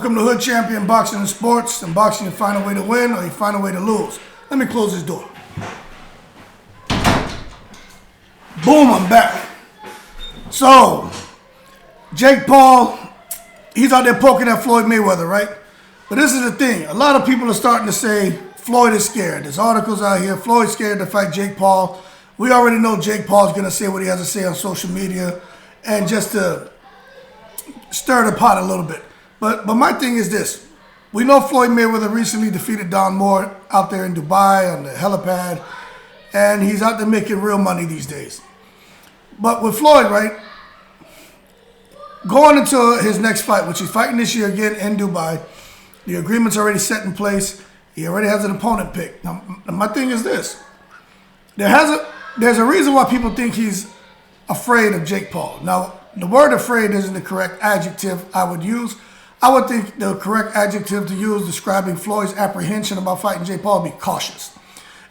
Welcome to Hood Champion Boxing and Sports. In boxing, you find a way to win or you find a way to lose. Let me close this door. Boom, I'm back. So, Jake Paul, he's out there poking at Floyd Mayweather, right? But this is the thing. A lot of people are starting to say Floyd is scared. There's articles out here. Floyd's scared to fight Jake Paul. We already know Jake Paul's going to say what he has to say on social media and just to stir the pot a little bit. But my thing is this. We know Floyd Mayweather recently defeated Don Moore out there in Dubai on the helipad. And he's out there making real money these days. But with Floyd, right, going into his next fight, which he's fighting this year again in Dubai, the agreement's already set in place. He already has an opponent picked. Now, my thing is this. There's a reason why people think he's afraid of Jake Paul. Now, the word afraid isn't the correct adjective I would use. I would think the correct adjective to use describing Floyd's apprehension about fighting Jake Paul would be cautious.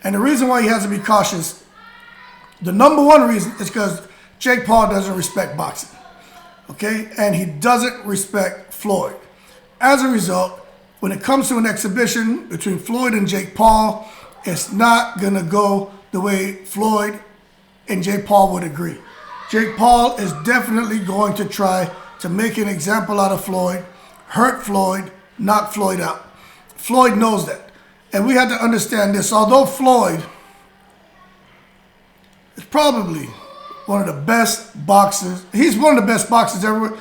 And the reason why he has to be cautious, the number one reason is because Jake Paul doesn't respect boxing. Okay? And he doesn't respect Floyd. As a result, when it comes to an exhibition between Floyd and Jake Paul, it's not going to go the way Floyd and Jake Paul would agree. Jake Paul is definitely going to try to make an example out of Floyd, hurt Floyd, knock Floyd out. Floyd knows that. And we have to understand this. Although Floyd is probably one of the best boxers, he's one of the best boxers ever.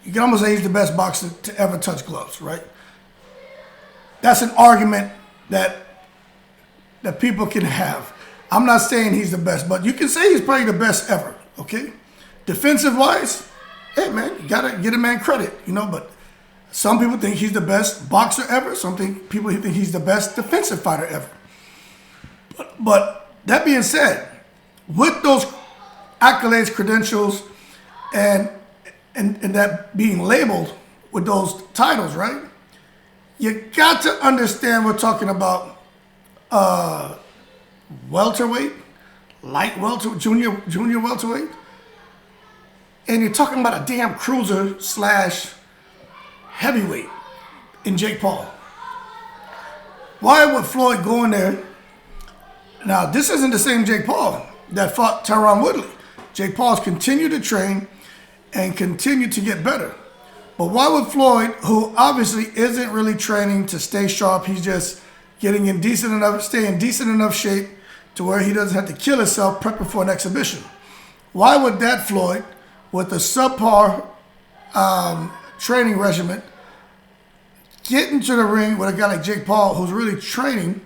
You can almost say he's the best boxer to ever touch gloves, right? That's an argument that people can have. I'm not saying he's the best, but you can say he's probably the best ever, okay? Defensive-wise, hey, man, you got to get a man credit, but some people think he's the best boxer ever. Some people think he's the best defensive fighter ever. But that being said, with those accolades, credentials, and that being labeled with those titles, right? You got to understand we're talking about welterweight, light welterweight, junior welterweight, and you're talking about a damn cruiser / heavyweight in Jake Paul. Why would Floyd go in there? Now, this isn't the same Jake Paul that fought Tyron Woodley. Jake Paul's continued to train and continue to get better. But why would Floyd, who obviously isn't really training to stay sharp, he's just staying in decent enough shape to where he doesn't have to kill himself prepping for an exhibition. Why would that Floyd, with a subpar training regimen, get into the ring with a guy like Jake Paul who's really training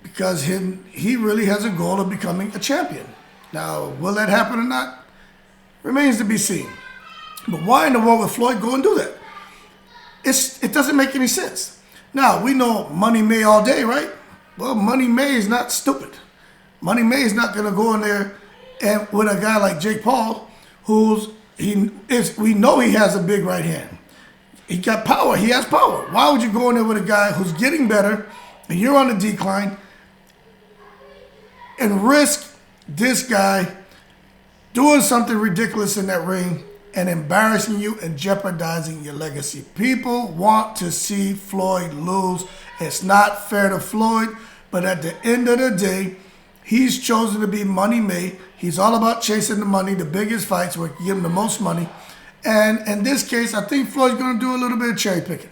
because he really has a goal of becoming a champion? Now, will that happen or not? Remains to be seen. But why in the world would Floyd go and do that? It doesn't make any sense. Now, we know Money May all day, right? Well, Money May is not stupid. Money May is not going to go in there and with a guy like Jake Paul, we know he has a big right hand. He got power. He has power. Why would you go in there with a guy who's getting better and you're on the decline and risk this guy doing something ridiculous in that ring and embarrassing you and jeopardizing your legacy? People want to see Floyd lose. It's not fair to Floyd, but at the end of the day, he's chosen to be Money May. He's all about chasing the money, the biggest fights where you give him the most money. And in this case, I think Floyd's going to do a little bit of cherry picking.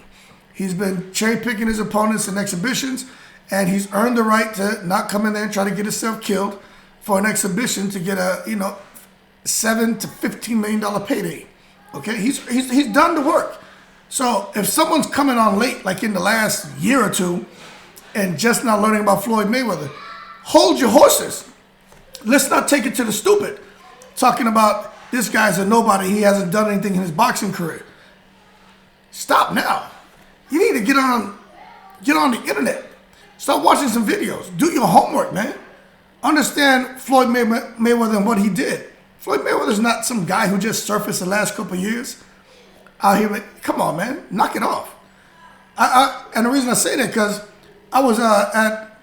He's been cherry picking his opponents in exhibitions, and he's earned the right to not come in there and try to get himself killed for an exhibition to get a $7 to $15 million payday. Okay, he's done the work. So if someone's coming on late, like in the last year or two, and just not learning about Floyd Mayweather, hold your horses. Let's not take it to the stupid, talking about this guy's a nobody. He hasn't done anything in his boxing career. Stop now. You need to get on the internet. Start watching some videos. Do your homework, man. Understand Floyd Mayweather and what he did. Floyd Mayweather's not some guy who just surfaced the last couple of years out here. Come on, man. Knock it off. And the reason I say that because I was at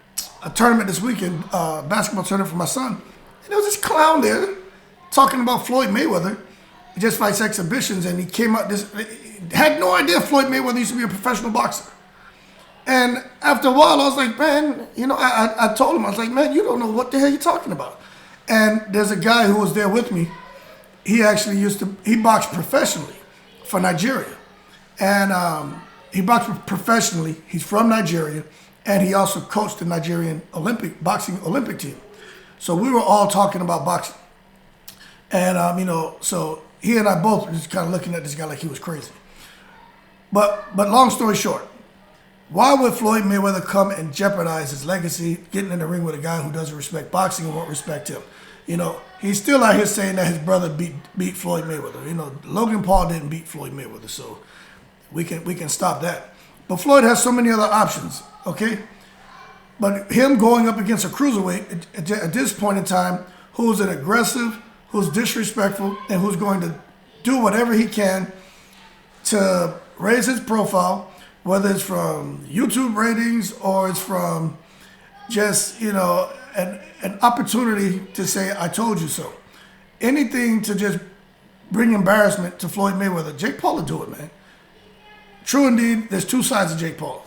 a tournament this weekend, basketball tournament for my son. And there was this clown there talking about Floyd Mayweather just fights exhibitions, and he came out had no idea Floyd Mayweather used to be a professional boxer. And after a while, I was like, man, I told him, I was like, man, you don't know what the hell you're talking about. And there's a guy who was there with me. He actually he boxed professionally for Nigeria. And he boxed professionally. He's from Nigeria. And he also coached the Nigerian boxing Olympic team. So we were all talking about boxing. And, so he and I both were just kind of looking at this guy like he was crazy. But long story short, why would Floyd Mayweather come and jeopardize his legacy getting in the ring with a guy who doesn't respect boxing and won't respect him? He's still out here saying that his brother beat Floyd Mayweather. Logan Paul didn't beat Floyd Mayweather, so we can stop that. But Floyd has so many other options, okay? But him going up against a cruiserweight at this point in time, who's an aggressive, who's disrespectful, and who's going to do whatever he can to raise his profile, whether it's from YouTube ratings or it's from just, an opportunity to say, I told you so. Anything to just bring embarrassment to Floyd Mayweather. Jake Paul will do it, man. True indeed, there's two sides of Jake Paul.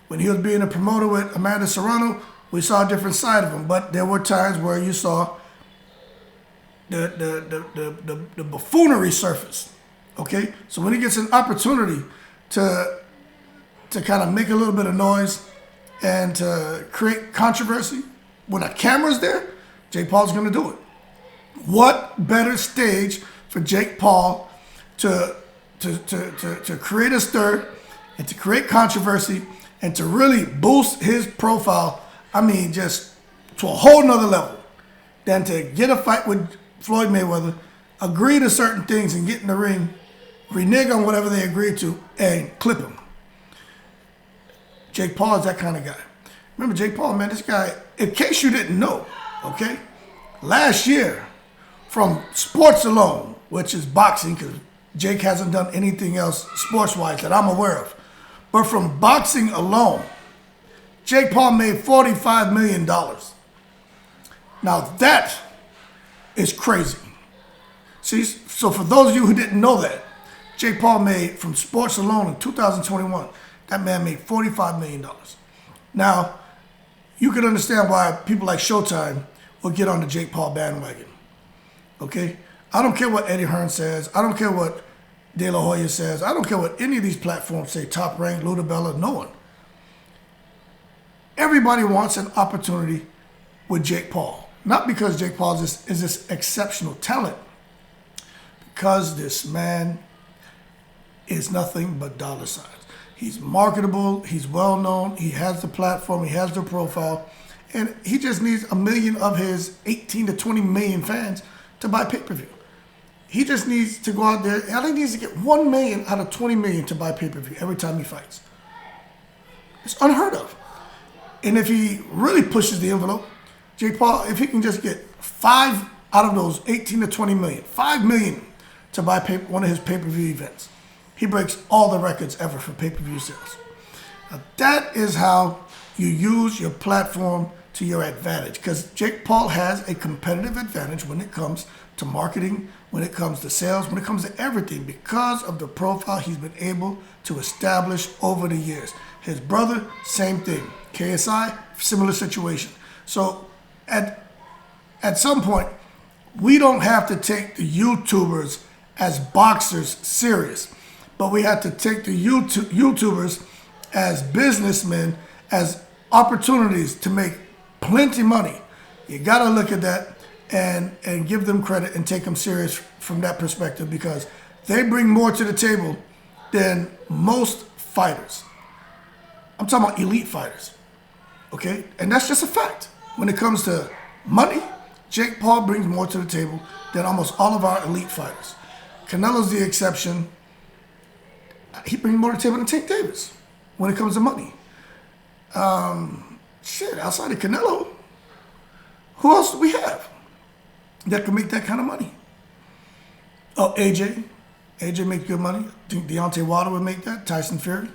When he was being a promoter with Amanda Serrano, we saw a different side of him. But there were times where you saw the buffoonery surface. Okay? So when he gets an opportunity to kind of make a little bit of noise and to create controversy, when a camera's there, Jake Paul's going to do it. What better stage for Jake Paul to create a stir and to create controversy and to really boost his profile, just to a whole nother level, than to get a fight with Floyd Mayweather, agree to certain things and get in the ring, renege on whatever they agreed to, and clip him. Jake Paul is that kind of guy. Remember Jake Paul, man, this guy, in case you didn't know, okay, last year, from sports alone, which is boxing, because Jake hasn't done anything else sports-wise that I'm aware of, but from boxing alone, Jake Paul made $45 million. Now that is crazy. See, so for those of you who didn't know that, Jake Paul made, from sports alone in 2021, that man made $45 million. Now, you can understand why people like Showtime will get on the Jake Paul bandwagon. Okay? I don't care what Eddie Hearn says. I don't care what De La Hoya says. I don't care what any of these platforms say, Top Rank, Ludabella, no one. Everybody wants an opportunity with Jake Paul. Not because Jake Paul is this exceptional talent, because this man is nothing but dollar signs. He's marketable, he's well known, he has the platform, he has the profile, and he just needs 1 million of his 18 to 20 million fans to buy pay-per-view. He just needs to go out there, and I think he needs to get 1 million out of 20 million to buy pay-per-view every time he fights. It's unheard of. And if he really pushes the envelope, Jake Paul, if he can just get 5 out of those 18 to 20 million, 5 million to buy one of his pay-per-view events, he breaks all the records ever for pay-per-view sales. Now, that is how you use your platform to your advantage, because Jake Paul has a competitive advantage when it comes to marketing, when it comes to sales, when it comes to everything, because of the profile he's been able to establish over the years. His brother, same thing. KSI, similar situation. So at some point, we don't have to take the YouTubers as boxers serious, but we have to take the YouTubers as businessmen, as opportunities to make plenty money. You got to look at that and give them credit and take them serious from that perspective, because they bring more to the table than most fighters. I'm talking about elite fighters, okay? And that's just a fact. When it comes to money, Jake Paul brings more to the table than almost all of our elite fighters. Canelo's the exception. He brings more to the table than Tank Davis when it comes to money. Outside of Canelo, who else do we have that can make that kind of money? Oh, AJ. AJ makes good money. I think Deontay Wilder would make that. Tyson Fury.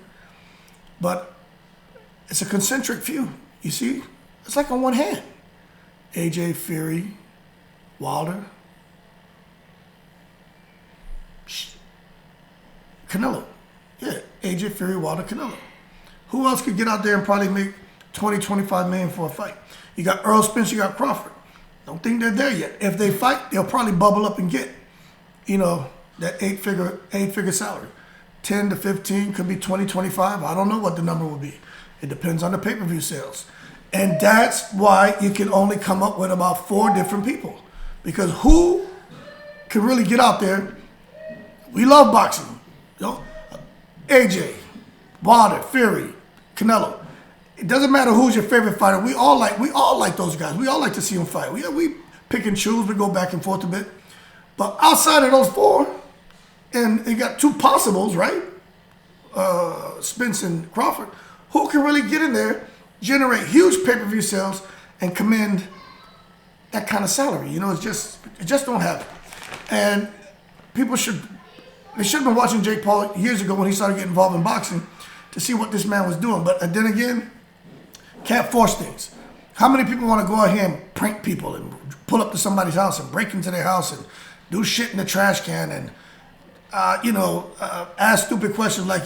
But it's a concentric few. You see? It's like on one hand. AJ, Fury, Wilder. Canelo. Yeah, AJ Fury, Wilder, Canelo. Who else could get out there and probably make 20, 25 million for a fight? You got Earl Spence, you got Crawford. Don't think they're there yet. If they fight, they'll probably bubble up and get, that eight-figure salary. 10 to 15, could be 20, 25. I don't know what the number will be. It depends on the pay-per-view sales. And that's why you can only come up with about 4 different people. Because who can really get out there? We love boxing. AJ, Wilder, Fury, Canelo. It doesn't matter who's your favorite fighter. We all like those guys. We all like to see them fight. We pick and choose. We go back and forth a bit. But outside of those 4, and you got 2 possibles, right? Spence and Crawford. Who can really get in there, generate huge pay-per-view sales, and command that kind of salary? It just don't happen. And people should have been watching Jake Paul years ago when he started getting involved in boxing to see what this man was doing. But then again, can't force things. How many people want to go out here and prank people and pull up to somebody's house and break into their house and do shit in the trash can and, ask stupid questions like,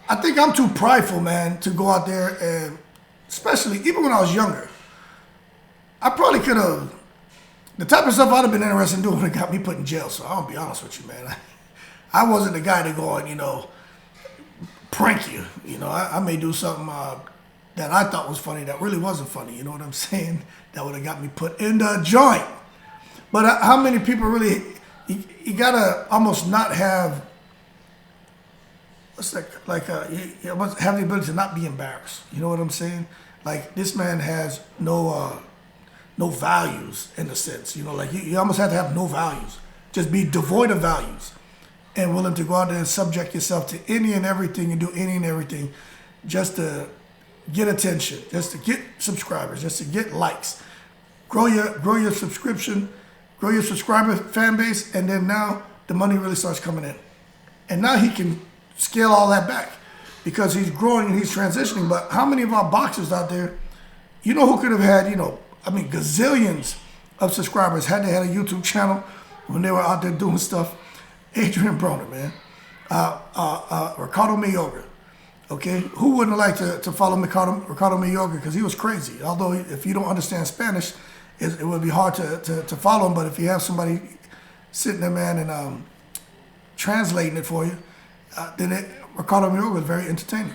I think I'm too prideful, man, to go out there and, especially even when I was younger, I probably could have, the type of stuff I'd have been interested in doing would have got me put in jail. So I'll be honest with you, man. I wasn't the guy to go and, prank you. I may do something that I thought was funny that really wasn't funny. You know what I'm saying? That would have got me put in the joint. But how many people really, you gotta almost not have, you must have the ability to not be embarrassed. You know what I'm saying? Like, this man has no values in a sense. You almost have to have no values. Just be devoid of values and willing to go out there and subject yourself to any and everything and do any and everything just to get attention, just to get subscribers, just to get likes. Grow your subscription, grow your subscriber fan base, and then now the money really starts coming in. And now he can scale all that back because he's growing and he's transitioning. But how many of our boxers out there, who could have had, gazillions of subscribers had they had a YouTube channel when they were out there doing stuff? Adrian Broner, man. Ricardo Mayorga. Okay, who wouldn't like to follow Ricardo Mayorga because he was crazy. Although if you don't understand Spanish, it would be hard to follow him. But if you have somebody sitting there, man, and translating it for you, then Ricardo Mayorga is very entertaining.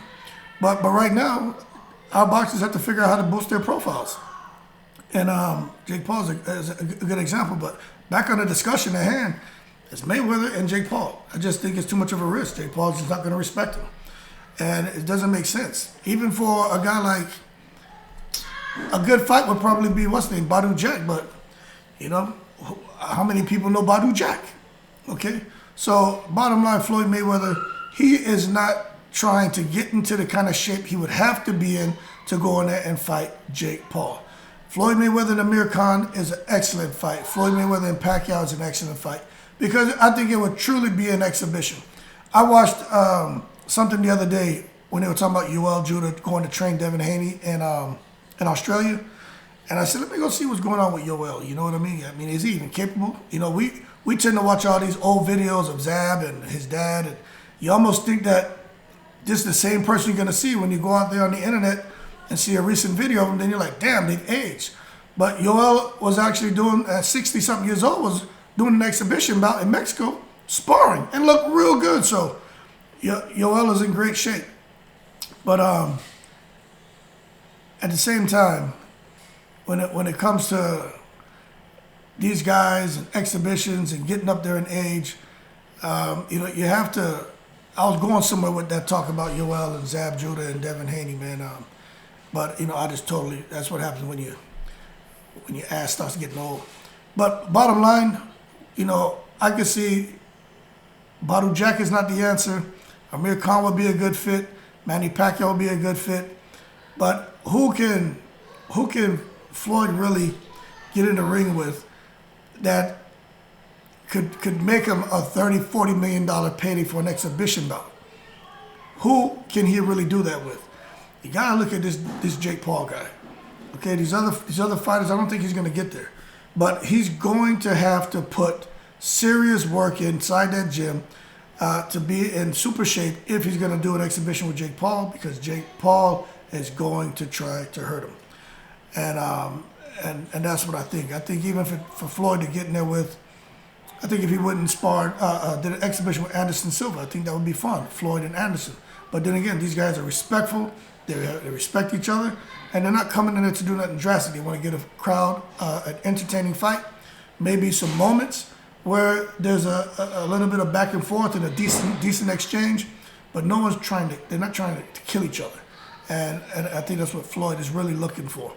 But right now, our boxers have to figure out how to boost their profiles. And Jake Paul is a good example. But back on the discussion at hand, it's Mayweather and Jake Paul. I just think it's too much of a risk. Jake Paul's just not going to respect him. And it doesn't make sense. Even for a guy like, a good fight would probably be, what's his name, Badu Jack. But, how many people know Badu Jack? Okay? So, bottom line, Floyd Mayweather, he is not trying to get into the kind of shape he would have to be in to go in there and fight Jake Paul. Floyd Mayweather and Amir Khan is an excellent fight. Floyd Mayweather and Pacquiao is an excellent fight. Because I think it would truly be an exhibition. I watched something the other day when they were talking about Yoel Judah going to train Devin Haney in Australia. And I said, let me go see what's going on with Yoel. You know what I mean? Is he even capable? We tend to watch all these old videos of Zab and his dad. And you almost think that this is the same person you're going to see when you go out there on the internet and see a recent video of him. Then you're like, damn, they've aged. But Yoel was actually doing, at 60-something years old, was doing an exhibition bout in Mexico, sparring, and looked real good. So Yoel is in great shape. But at the same time, when it comes to these guys and exhibitions and getting up there in age, you have to. I was going somewhere with that talk about Yoel and Zab Judah and Devin Haney, man. But I just totally. That's what happens when your ass starts getting old. But bottom line, I can see Badu Jack is not the answer. Amir Khan would be a good fit. Manny Pacquiao would be a good fit. But who can Floyd really get in the ring with that could make him a $30, $40 million payday for an exhibition bout? Who can he really do that with? You gotta look at this Jake Paul guy. Okay, these other fighters, I don't think he's gonna get there. But he's going to have to put serious work inside that gym. to be in super shape if he's going to do an exhibition with Jake Paul, because Jake Paul is going to try to hurt him. And that's what I think. I think even for Floyd to get in there with, I think if he went and sparred, did an exhibition with Anderson Silva, I think that would be fun, Floyd and Anderson. But then again, these guys are respectful, they respect each other, and they're not coming in there to do nothing drastic. They want to get a crowd an entertaining fight, maybe some moments where there's a little bit of back and forth and a decent exchange, but no one's they're not trying to kill each other. And I think that's what Floyd is really looking for.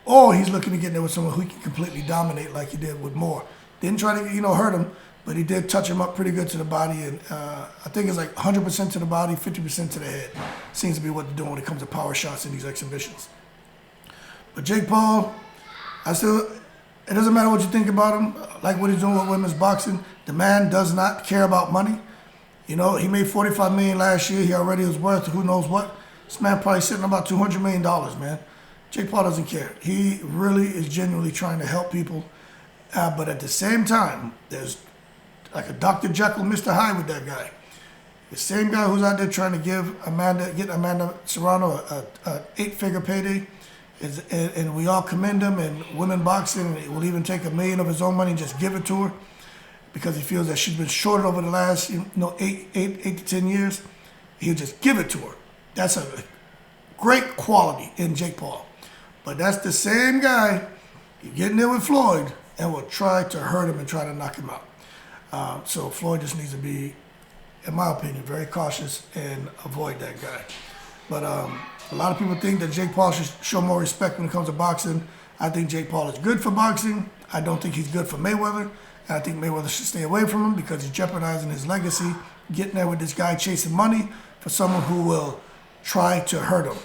Or he's looking to get in there with someone who he can completely dominate like he did with Moore. Didn't try to, hurt him, but he did touch him up pretty good to the body. And I think it's like 100% to the body, 50% to the head. Seems to be what they're doing when it comes to power shots in these exhibitions. But Jake Paul, it doesn't matter what you think about him, like what he's doing with women's boxing. The man does not care about money. He made $45 million last year. He already was worth who knows what. This man probably sitting on about $200 million, man. Jake Paul doesn't care. He really is genuinely trying to help people. But at the same time, there's like a Dr. Jekyll, Mr. Hyde with that guy. The same guy who's out there trying to get Amanda Serrano an 8-figure payday. And we all commend him, and women boxing, and he will even take $1 million of his own money and just give it to her because he feels that she's been shorted over the last 8 to 10 years. He'll just give it to her. That's a great quality in Jake Paul. But that's the same guy getting there with Floyd and will try to hurt him and try to knock him out. So Floyd just needs to be, in my opinion, very cautious and avoid that guy. But a lot of people think that Jake Paul should show more respect when it comes to boxing. I think Jake Paul is good for boxing. I don't think he's good for Mayweather. And I think Mayweather should stay away from him because he's jeopardizing his legacy, getting there with this guy chasing money for someone who will try to hurt him.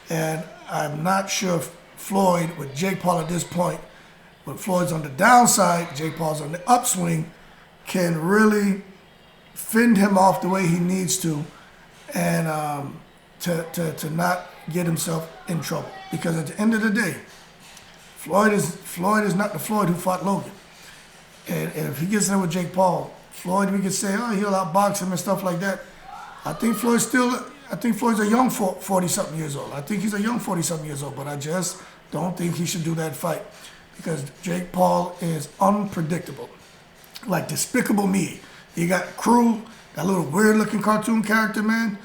And I'm not sure if Floyd, with Jake Paul at this point, when Floyd's on the downside, Jake Paul's on the upswing, can really fend him off the way he needs to, and to not get himself in trouble. Because at the end of the day, Floyd is not the Floyd who fought Logan. And if he gets in with Jake Paul, Floyd, we could say, oh, he'll outbox him and stuff like that. I think Floyd's a young 40-something years old. I think he's a young 40-something years old, but I just don't think he should do that fight because Jake Paul is unpredictable. Like Despicable Me. You got Crew, that little weird-looking cartoon character, man.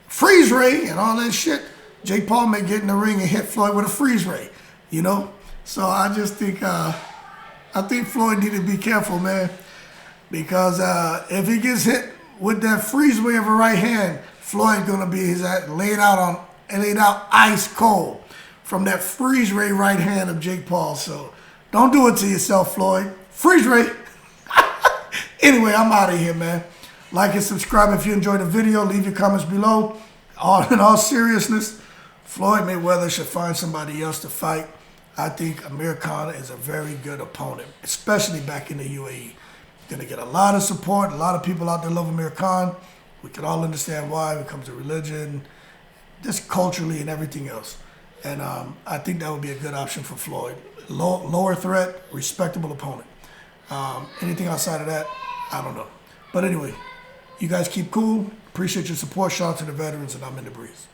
Freeze ray and all that shit. Jake Paul may get in the ring and hit Floyd with a freeze ray, So I just think Floyd need to be careful, man, because if he gets hit with that freeze ray of a right hand, Floyd gonna be laid out ice cold from that freeze ray right hand of Jake Paul. So don't do it to yourself, Floyd. Freeze ray. Anyway, I'm out of here, man. Like and subscribe if you enjoyed the video. Leave your comments below. In all seriousness, Floyd Mayweather should find somebody else to fight. I think Amir Khan is a very good opponent, especially back in the UAE. Going to get a lot of support. A lot of people out there love Amir Khan. We can all understand why when it comes to religion, just culturally and everything else. And I think that would be a good option for Floyd. Lower threat, respectable opponent. Anything outside of that, I don't know. But anyway, you guys keep cool. Appreciate your support. Shout out to the veterans, and I'm in the breeze.